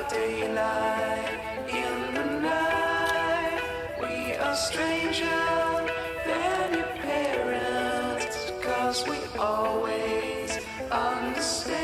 are daylight in the night. We are stranger than your parents, 'cause we always understand.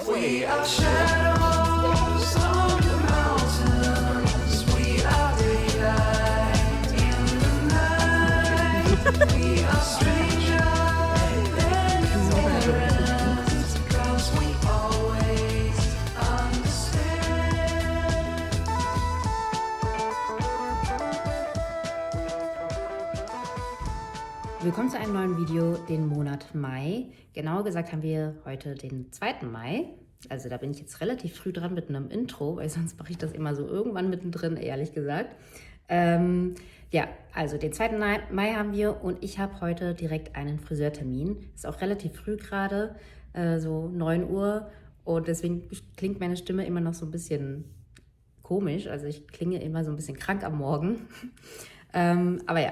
We are shadows on the mountains. We are daylight in the night. We are stranger than your parents, 'cause we always understand. Willkommen zu einem neuen Video, den Monat Mai. Genauer gesagt haben wir heute den 2. Mai. Also da bin ich jetzt relativ früh dran mit einem Intro, weil sonst mache ich das immer so irgendwann mittendrin, ehrlich gesagt. Ja, also den 2. Mai haben wir und ich habe heute direkt einen Friseurtermin. Ist auch relativ früh gerade, so 9 Uhr. Und deswegen klingt meine Stimme immer noch so ein bisschen komisch. Also ich klinge immer so ein bisschen krank am Morgen. Aber ja.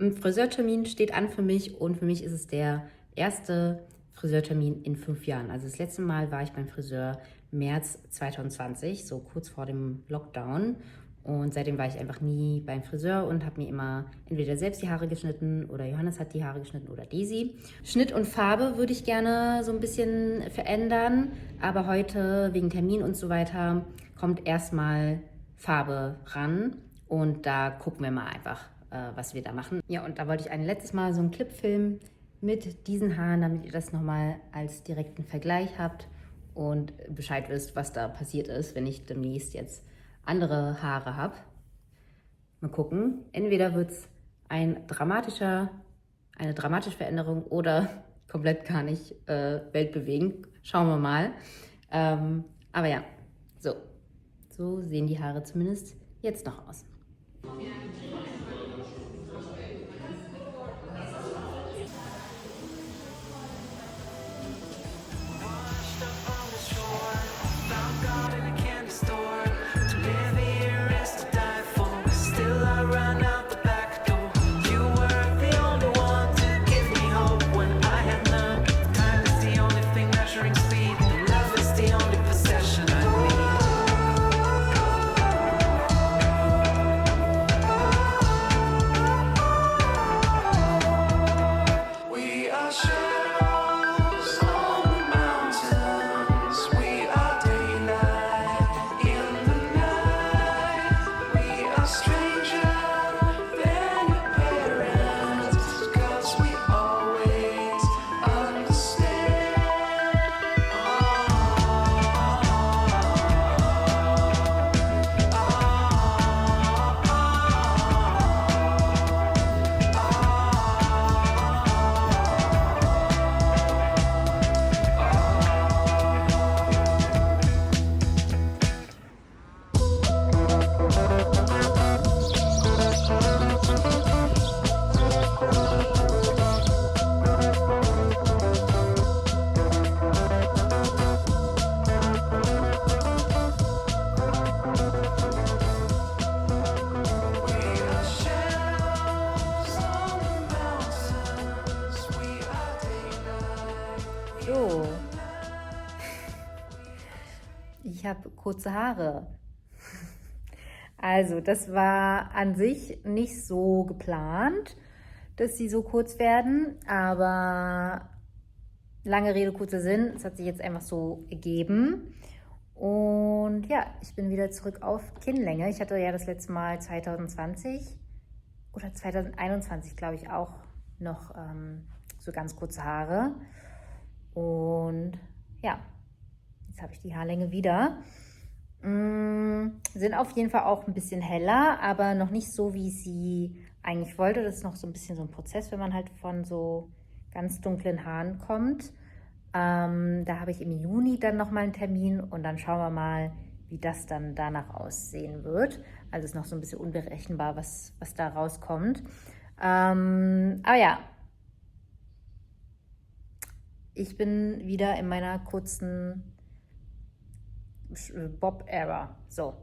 Ein Friseurtermin steht an für mich und für mich ist es der erste Friseurtermin in 5 Jahren. Also das letzte Mal war ich beim Friseur März 2020, so kurz vor dem Lockdown. Und seitdem war ich einfach nie beim Friseur und habe mir immer entweder selbst die Haare geschnitten oder Johannes hat die Haare geschnitten oder Daisy. Schnitt und Farbe würde ich gerne so ein bisschen verändern, aber heute wegen Termin und so weiter kommt erstmal Farbe ran und da gucken wir mal einfach, was wir da machen. Ja, und da wollte ich ein letztes Mal so einen Clip filmen mit diesen Haaren, damit ihr das nochmal als direkten Vergleich habt und Bescheid wisst, was da passiert ist, wenn ich demnächst jetzt andere Haare habe. Mal gucken. Entweder wird es eine dramatische Veränderung oder komplett gar nicht weltbewegend. Schauen wir mal. Aber ja, so sehen die Haare zumindest jetzt noch aus. So, ich habe kurze Haare. Also, das war an sich nicht so geplant, dass sie so kurz werden, aber lange Rede, kurzer Sinn, es hat sich jetzt einfach so ergeben. Und ja, ich bin wieder zurück auf Kinnlänge. Ich hatte ja das letzte Mal 2020 oder 2021, glaube ich, auch noch so ganz kurze Haare. Und ja, jetzt habe ich die Haarlänge wieder. Sind auf jeden Fall auch ein bisschen heller, aber noch nicht so, wie ich sie eigentlich wollte. Das ist noch so ein bisschen so ein Prozess, wenn man halt von so ganz dunklen Haaren kommt. Da habe ich im Juni dann nochmal einen Termin und dann schauen wir mal, wie das dann danach aussehen wird. Also ist noch so ein bisschen unberechenbar, was da rauskommt. Aber ja, ich bin wieder in meiner kurzen Bob-Era. So.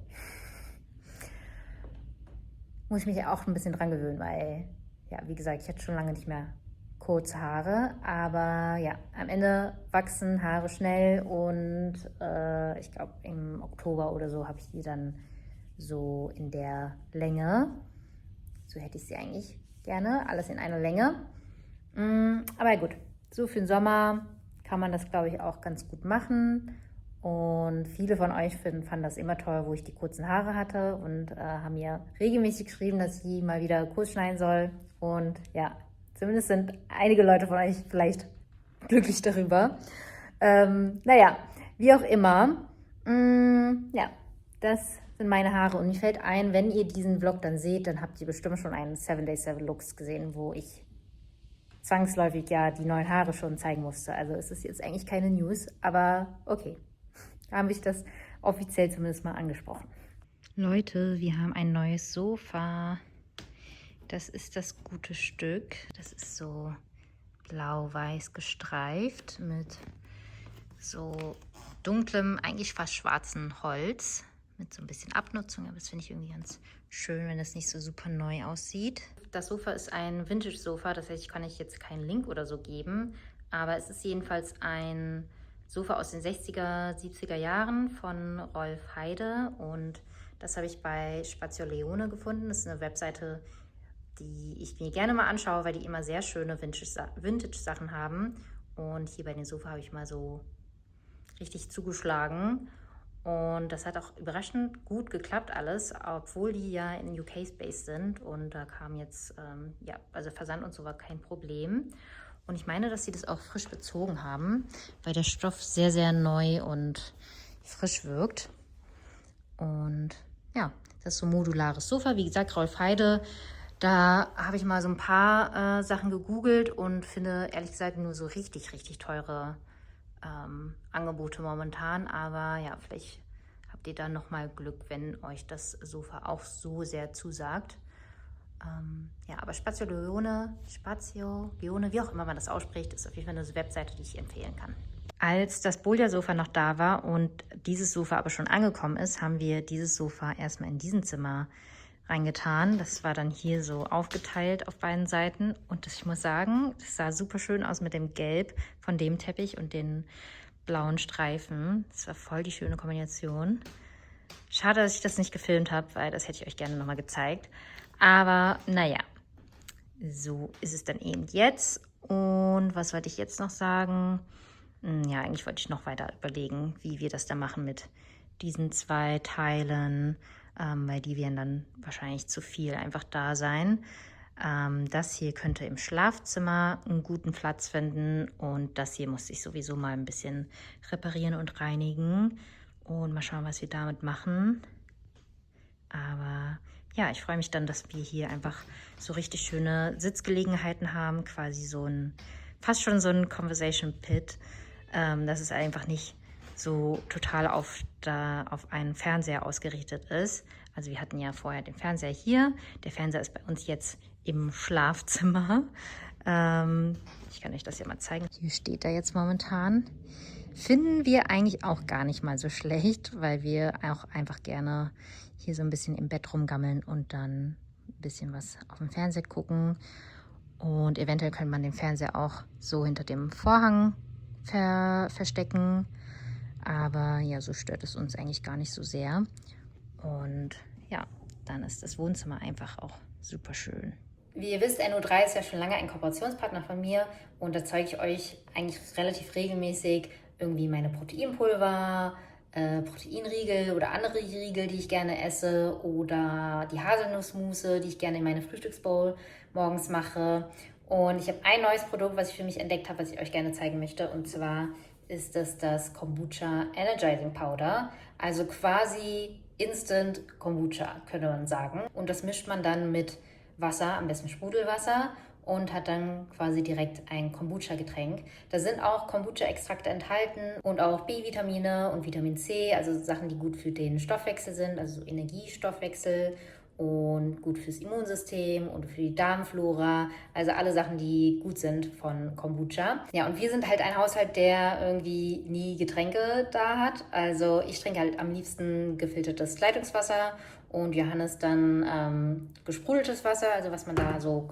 Muss ich mich auch ein bisschen dran gewöhnen, weil, ja, wie gesagt, ich hatte schon lange nicht mehr kurze Haare. Aber ja, am Ende wachsen Haare schnell und ich glaube, im Oktober oder so habe ich die dann so in der Länge. So hätte ich sie eigentlich gerne. Alles in einer Länge. Aber gut, so für den Sommer kann man das, glaube ich, auch ganz gut machen. Und viele von euch fanden das immer toll, wo ich die kurzen Haare hatte und haben mir regelmäßig geschrieben, dass ich mal wieder kurz schneiden soll. Und ja, zumindest sind einige Leute von euch vielleicht glücklich darüber. Naja, wie auch immer. Ja, das sind meine Haare. Und mir fällt ein, wenn ihr diesen Vlog dann seht, dann habt ihr bestimmt schon einen 7 Days 7 Looks gesehen, wo ich zwangsläufig ja die neuen Haare schon zeigen musste. Also es ist jetzt eigentlich keine News, aber okay. Da habe ich das offiziell zumindest mal angesprochen. Leute, wir haben ein neues Sofa. Das ist das gute Stück. Das ist so blau-weiß gestreift mit so dunklem, eigentlich fast schwarzen Holz. Mit so ein bisschen Abnutzung, aber das finde ich irgendwie ganz schön, wenn es nicht so super neu aussieht. Das Sofa ist ein Vintage-Sofa, das heißt, ich kann euch jetzt keinen Link oder so geben, aber es ist jedenfalls ein Sofa aus den 60er, 70er Jahren von Rolf Heide und das habe ich bei Spazio Leone gefunden. Das ist eine Webseite, die ich mir gerne mal anschaue, weil die immer sehr schöne Vintage-Sachen haben. Und hier bei dem Sofa habe ich mal so richtig zugeschlagen. Und das hat auch überraschend gut geklappt alles, obwohl die ja in UK-Space sind. Und da kam jetzt, ja, also Versand und so war kein Problem. Und ich meine, dass sie das auch frisch bezogen haben, weil der Stoff sehr, sehr neu und frisch wirkt. Und ja, das ist so ein modulares Sofa. Wie gesagt, Rolf Heide, da habe ich mal so ein paar Sachen gegoogelt und finde ehrlich gesagt nur so richtig, richtig teure Angebote momentan. Aber ja, vielleicht habt ihr dann nochmal Glück, wenn euch das Sofa auch so sehr zusagt. Ja, aber Spazio Leone, wie auch immer man das ausspricht, ist auf jeden Fall eine Webseite, die ich empfehlen kann. Als das Bolia-Sofa noch da war und dieses Sofa aber schon angekommen ist, haben wir dieses Sofa erstmal in diesen Zimmer reingetan. Das war dann hier so aufgeteilt auf beiden Seiten. Und ich muss sagen, das sah super schön aus mit dem Gelb von dem Teppich und den blauen Streifen. Das war voll die schöne Kombination. Schade, dass ich das nicht gefilmt habe, weil das hätte ich euch gerne nochmal gezeigt. Aber naja, so ist es dann eben jetzt. Und was wollte ich jetzt noch sagen? Ja, eigentlich wollte ich noch weiter überlegen, wie wir das da machen mit diesen zwei Teilen, weil die werden dann wahrscheinlich zu viel einfach da sein. Das hier könnte im Schlafzimmer einen guten Platz finden und das hier muss ich sowieso mal ein bisschen reparieren und reinigen und mal schauen, was wir damit machen. Aber ja, ich freue mich dann, dass wir hier einfach so richtig schöne Sitzgelegenheiten haben, quasi so ein, fast schon so ein Conversation Pit. Dass es einfach nicht so total auf einen Fernseher ausgerichtet ist. Also wir hatten ja vorher den Fernseher hier. Der Fernseher ist bei uns jetzt im Schlafzimmer. Ich kann euch das ja mal zeigen. Hier steht er jetzt momentan. Finden wir eigentlich auch gar nicht mal so schlecht, weil wir auch einfach gerne hier so ein bisschen im Bett rumgammeln und dann ein bisschen was auf dem Fernseher gucken. Und eventuell könnte man den Fernseher auch so hinter dem Vorhang verstecken. Aber ja, so stört es uns eigentlich gar nicht so sehr. Und ja, dann ist das Wohnzimmer einfach auch super schön. Wie ihr wisst, NO3 ist ja schon lange ein Kooperationspartner von mir und da zeige ich euch eigentlich relativ regelmäßig irgendwie meine Proteinpulver, Proteinriegel oder andere Riegel, die ich gerne esse oder die Haselnussmusse, die ich gerne in meine Frühstücksbowl morgens mache. Und ich habe ein neues Produkt, was ich für mich entdeckt habe, was ich euch gerne zeigen möchte. Und zwar ist das Kombucha Energizing Powder. Also quasi Instant Kombucha, könnte man sagen. Und das mischt man dann mit Wasser, am besten Sprudelwasser, und hat dann quasi direkt ein Kombucha-Getränk. Da sind auch Kombucha-Extrakte enthalten und auch B-Vitamine und Vitamin C, also Sachen, die gut für den Stoffwechsel sind, also so Energiestoffwechsel und gut fürs Immunsystem und für die Darmflora, also alle Sachen, die gut sind von Kombucha. Ja, und wir sind halt ein Haushalt, der irgendwie nie Getränke da hat. Also ich trinke halt am liebsten gefiltertes Leitungswasser und Johannes dann gesprudeltes Wasser, also was man da so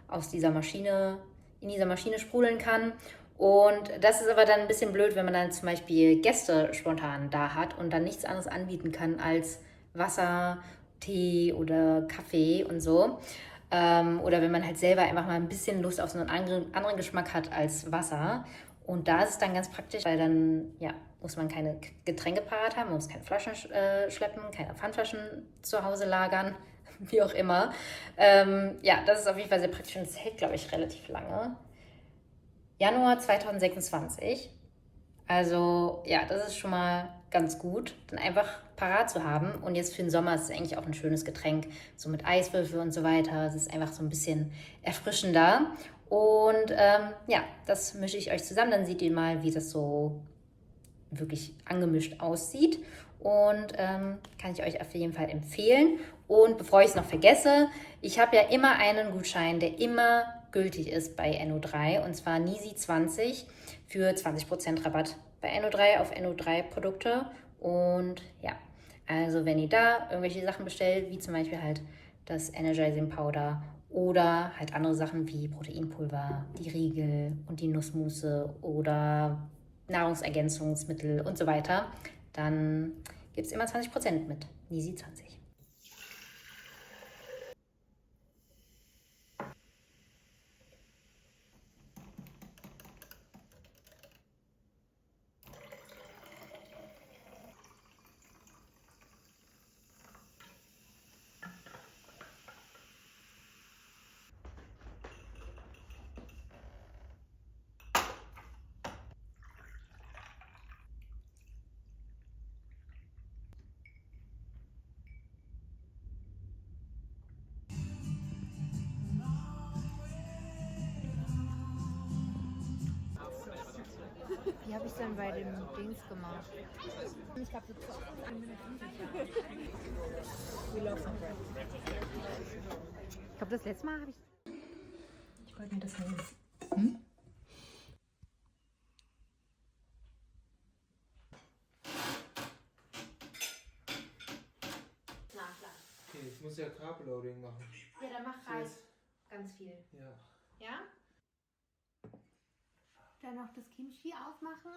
aus dieser Maschine, in dieser Maschine sprudeln kann. Und das ist aber dann ein bisschen blöd, wenn man dann zum Beispiel Gäste spontan da hat und dann nichts anderes anbieten kann als Wasser, Tee oder Kaffee und so. Oder wenn man halt selber einfach mal ein bisschen Lust auf so einen anderen Geschmack hat als Wasser. Und da ist es dann ganz praktisch, weil dann ja, muss man keine Getränke parat haben, man muss keine Flaschen schleppen, keine Pfandflaschen zu Hause lagern, wie auch immer. Ja, das ist auf jeden Fall sehr praktisch und es hält, glaube ich, relativ lange. Januar 2026. Also ja, das ist schon mal ganz gut, dann einfach parat zu haben. Und jetzt für den Sommer ist es eigentlich auch ein schönes Getränk, so mit Eiswürfel und so weiter. Es ist einfach so ein bisschen erfrischender. Und ja, das mische ich euch zusammen. Dann seht ihr mal, wie das so wirklich angemischt aussieht. Und kann ich euch auf jeden Fall empfehlen. Und bevor ich es noch vergesse, ich habe ja immer einen Gutschein, der immer gültig ist bei NO3, und zwar Nisi20 für 20% Rabatt bei NO3 auf NO3-Produkte. Und ja, also wenn ihr da irgendwelche Sachen bestellt, wie zum Beispiel halt das Energizing Powder oder halt andere Sachen wie Proteinpulver, die Riegel und die Nussmusse oder Nahrungsergänzungsmittel und so weiter, dann gibt es immer 20% mit Nisi20. Wie habe ich denn bei dem Dings gemacht? Ich glaube, so 2 Minuten. We love some bread. Ich glaube, das letzte Mal habe ich. Ich wollte mir das nehmen. Okay, ich muss ja Carb-Loading machen. Ja, dann mach Reis. Ganz viel. Ja. Ja? Dann noch das Kimchi aufmachen.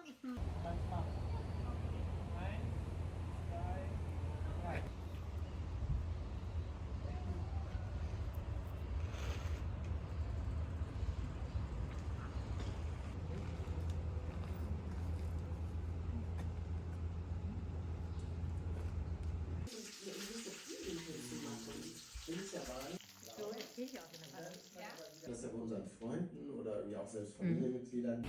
Das ja bei unseren Freunden oder irgendwie auch selbst Familienmitgliedern.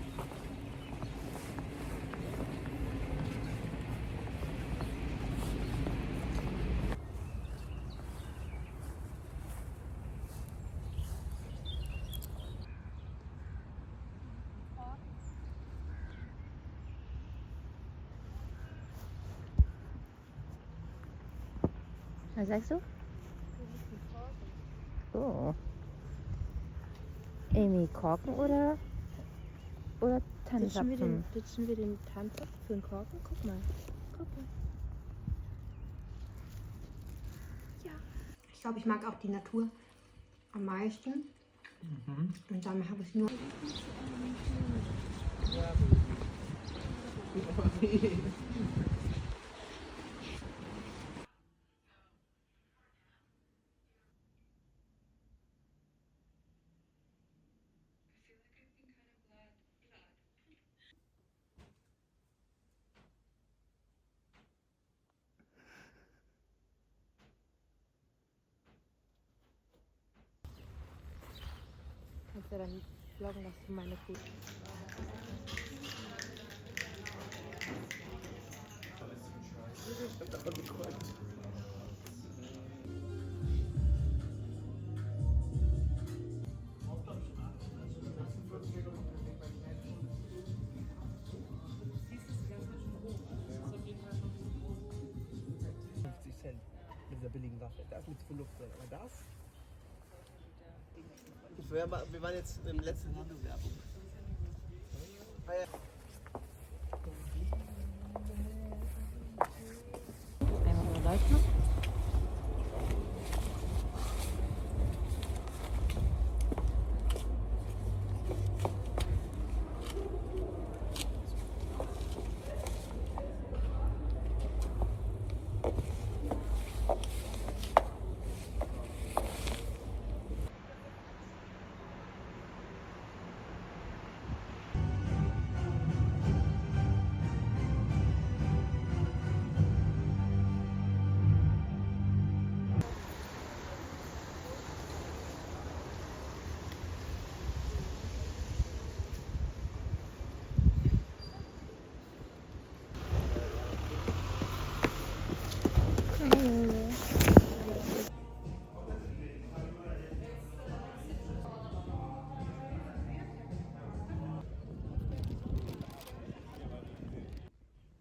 Was sagst du? Oh. Amy, Korken oder Tannenzapfen? Ditchen wir den Tannenzapfen für den Korken? Guck mal. Guck mal. Ich glaube, ich mag auch die Natur am meisten. Und dann habe ich nur. Kannst ja dann vloggen, dass du meine Food. gute Produkte. Aber das? Wir waren jetzt im letzten Videowerbung. Einmal ohne Leuchten.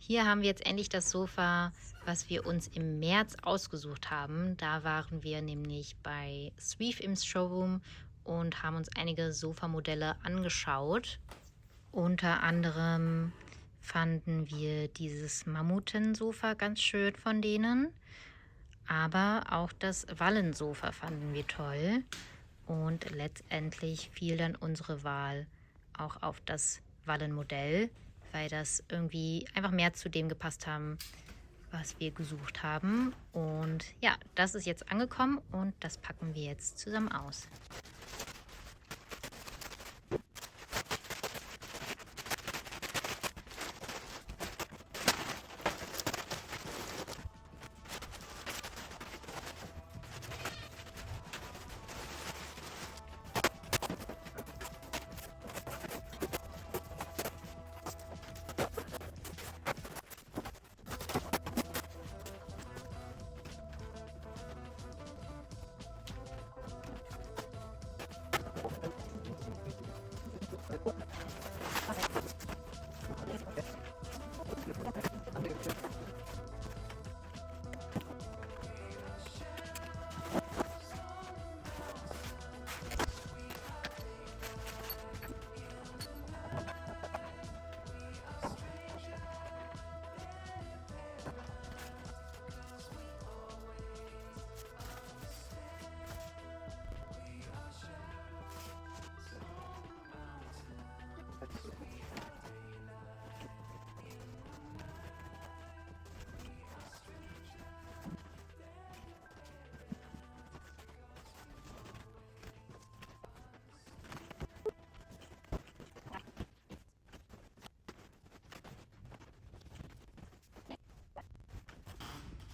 Hier haben wir jetzt endlich das Sofa, was wir uns im März ausgesucht haben. Da waren wir nämlich bei Sweef im Showroom und haben uns einige Sofamodelle angeschaut. Unter anderem fanden wir dieses Mammuten-Sofa ganz schön von denen. Aber auch das Wallensofa fanden wir toll. Und letztendlich fiel dann unsere Wahl auch auf das Wallenmodell, weil das irgendwie einfach mehr zu dem gepasst haben, was wir gesucht haben. Und ja, das ist jetzt angekommen und das packen wir jetzt zusammen aus.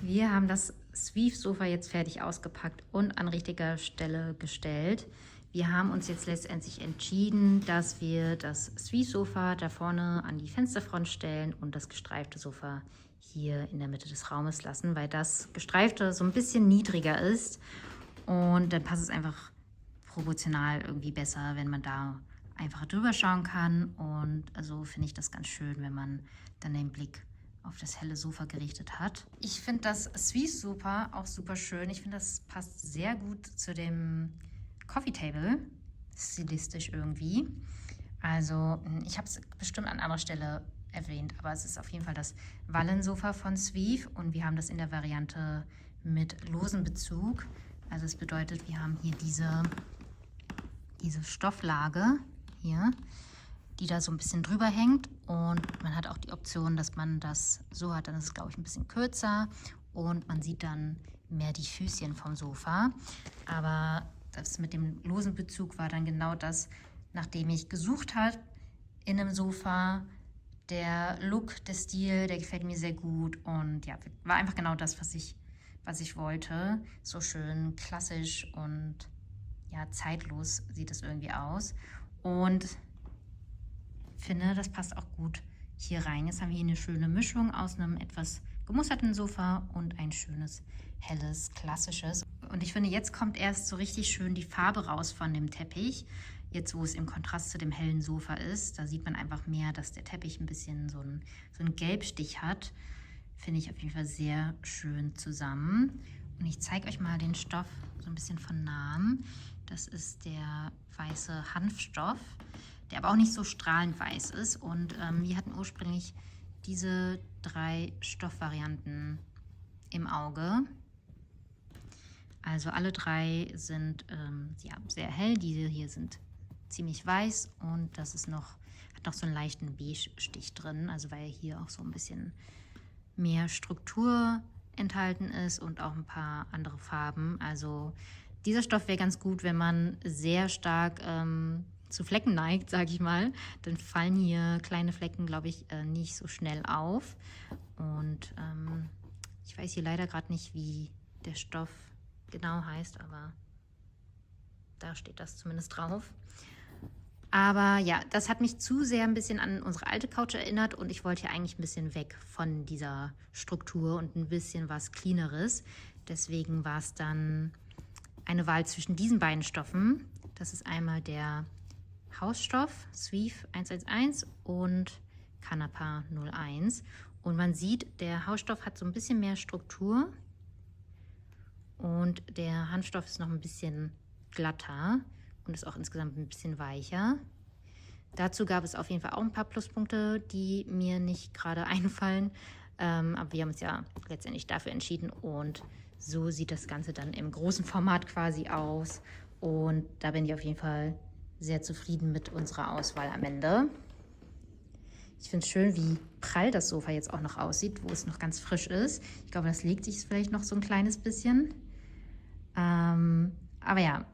Wir haben das Sweef-Sofa jetzt fertig ausgepackt und an richtiger Stelle gestellt. Wir haben uns jetzt letztendlich entschieden, dass wir das Sweef-Sofa da vorne an die Fensterfront stellen und das gestreifte Sofa hier in der Mitte des Raumes lassen, weil das gestreifte so ein bisschen niedriger ist und dann passt es einfach proportional irgendwie besser, wenn man da einfach drüber schauen kann. Und also finde ich das ganz schön, wenn man dann den Blick auf das helle Sofa gerichtet hat. Ich finde das Sweef-Sofa auch super schön. Ich finde, das passt sehr gut zu dem Coffee Table, stilistisch irgendwie. Also ich habe es bestimmt an anderer Stelle erwähnt, aber es ist auf jeden Fall das Wallensofa von Sweef und wir haben das in der Variante mit losem Bezug. Also es bedeutet, wir haben hier diese Stofflage hier, die da so ein bisschen drüber hängt und man hat auch die Option, dass man das so hat, dann ist es, glaube ich, ein bisschen kürzer und man sieht dann mehr die Füßchen vom Sofa. Aber das mit dem losen Bezug war dann genau das, nach dem ich gesucht habe in einem Sofa. Der Look, der Stil, der gefällt mir sehr gut und ja, war einfach genau das, was ich wollte. So schön klassisch und ja, zeitlos sieht es irgendwie aus und finde, das passt auch gut hier rein. Jetzt haben wir hier eine schöne Mischung aus einem etwas gemusterten Sofa und ein schönes, helles, klassisches. Und ich finde, jetzt kommt erst so richtig schön die Farbe raus von dem Teppich. Jetzt, wo es im Kontrast zu dem hellen Sofa ist, da sieht man einfach mehr, dass der Teppich ein bisschen so einen Gelbstich hat. Finde ich auf jeden Fall sehr schön zusammen. Und ich zeige euch mal den Stoff so ein bisschen von nahem. Das ist der weiße Hanfstoff, der aber auch nicht so strahlend weiß ist. Und wir hatten ursprünglich diese 3 Stoffvarianten im Auge. Also alle 3 sind ja, sehr hell. Diese hier sind ziemlich weiß und das ist hat noch so einen leichten Beige-Stich drin. Also weil hier auch so ein bisschen mehr Struktur enthalten ist und auch ein paar andere Farben. Also dieser Stoff wäre ganz gut, wenn man sehr stark zu Flecken neigt, sage ich mal. Dann fallen hier kleine Flecken, glaube ich, nicht so schnell auf. Und ich weiß hier leider gerade nicht, wie der Stoff genau heißt, aber da steht das zumindest drauf. Aber ja, das hat mich zu sehr ein bisschen an unsere alte Couch erinnert und ich wollte ja eigentlich ein bisschen weg von dieser Struktur und ein bisschen was Cleaneres. Deswegen war es dann eine Wahl zwischen diesen beiden Stoffen. Das ist einmal der Hausstoff Sweeve 111 und Canapa 01. Und man sieht, der Hausstoff hat so ein bisschen mehr Struktur und der Hanfstoff ist noch ein bisschen glatter und ist auch insgesamt ein bisschen weicher. Dazu gab es auf jeden Fall auch ein paar Pluspunkte, die mir nicht gerade einfallen. Aber wir haben uns ja letztendlich dafür entschieden und so sieht das Ganze dann im großen Format quasi aus. Und da bin ich auf jeden Fall sehr zufrieden mit unserer Auswahl am Ende. Ich finde es schön, wie prall das Sofa jetzt auch noch aussieht, wo es noch ganz frisch ist. Ich glaube, das legt sich vielleicht noch so ein kleines bisschen. Aber ja,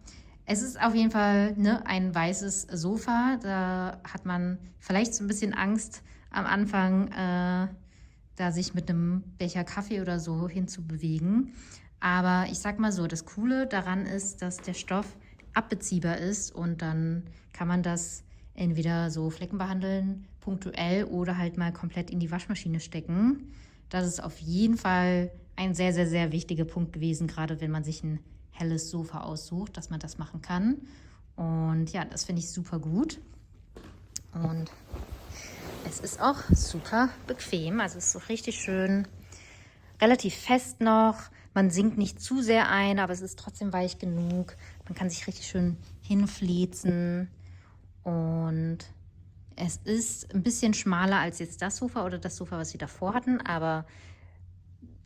es ist auf jeden Fall ein weißes Sofa. Da hat man vielleicht so ein bisschen Angst am Anfang, da sich mit einem Becher Kaffee oder so hinzubewegen. Aber ich sag mal so, das Coole daran ist, dass der Stoff abbeziehbar ist und dann kann man das entweder so Flecken behandeln, punktuell oder halt mal komplett in die Waschmaschine stecken. Das ist auf jeden Fall ein sehr, sehr, sehr wichtiger Punkt gewesen, gerade wenn man sich ein helles Sofa aussucht, dass man das machen kann. Und ja, das finde ich super gut. Und es ist auch super bequem, also es ist so richtig schön, relativ fest noch. Man sinkt nicht zu sehr ein, aber es ist trotzdem weich genug. Man kann sich richtig schön hinflitzen und es ist ein bisschen schmaler als jetzt das Sofa oder das Sofa, was wir davor hatten, aber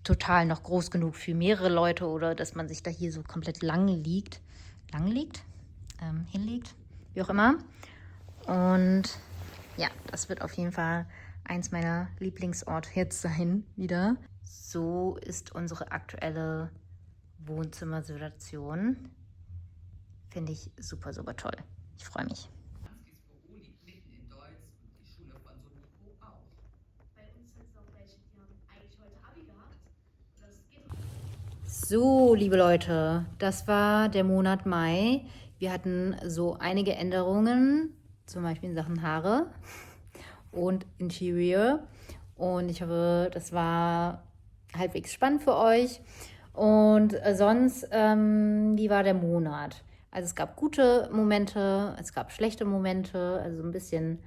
total noch groß genug für mehrere Leute oder dass man sich da hier so komplett hinlegt, wie auch immer. Und ja, das wird auf jeden Fall eins meiner Lieblingsorte jetzt sein wieder. So ist unsere aktuelle Wohnzimmersituation. Finde ich super, super toll. Ich freue mich. So, liebe Leute, das war der Monat Mai. Wir hatten so einige Änderungen, zum Beispiel in Sachen Haare und Interior. Und ich hoffe, das war halbwegs spannend für euch. Und sonst, wie war der Monat? Also es gab gute Momente, es gab schlechte Momente, also ein bisschen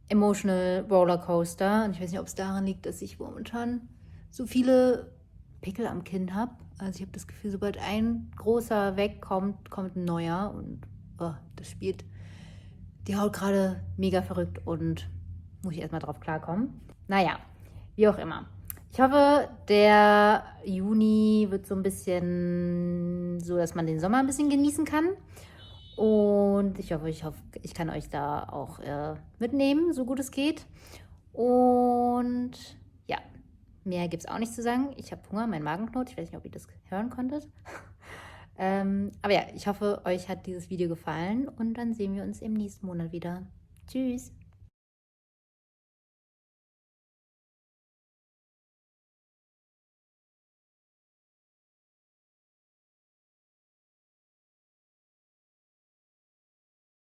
emotional Rollercoaster. Und ich weiß nicht, ob es daran liegt, dass ich momentan so viele Pickel am Kinn habe. Also ich habe das Gefühl, sobald ein großer wegkommt, kommt ein neuer. Und das spielt die Haut gerade mega verrückt und muss ich erstmal drauf klarkommen. Naja, wie auch immer. Ich hoffe, der Juni wird so ein bisschen so, dass man den Sommer ein bisschen genießen kann. Und ich hoffe, ich kann euch da auch mitnehmen, so gut es geht. Und ja, mehr gibt es auch nicht zu sagen. Ich habe Hunger, mein Magen knurrt. Ich weiß nicht, ob ihr das hören konntet. Aber ja, ich hoffe, euch hat dieses Video gefallen. Und dann sehen wir uns im nächsten Monat wieder. Tschüss!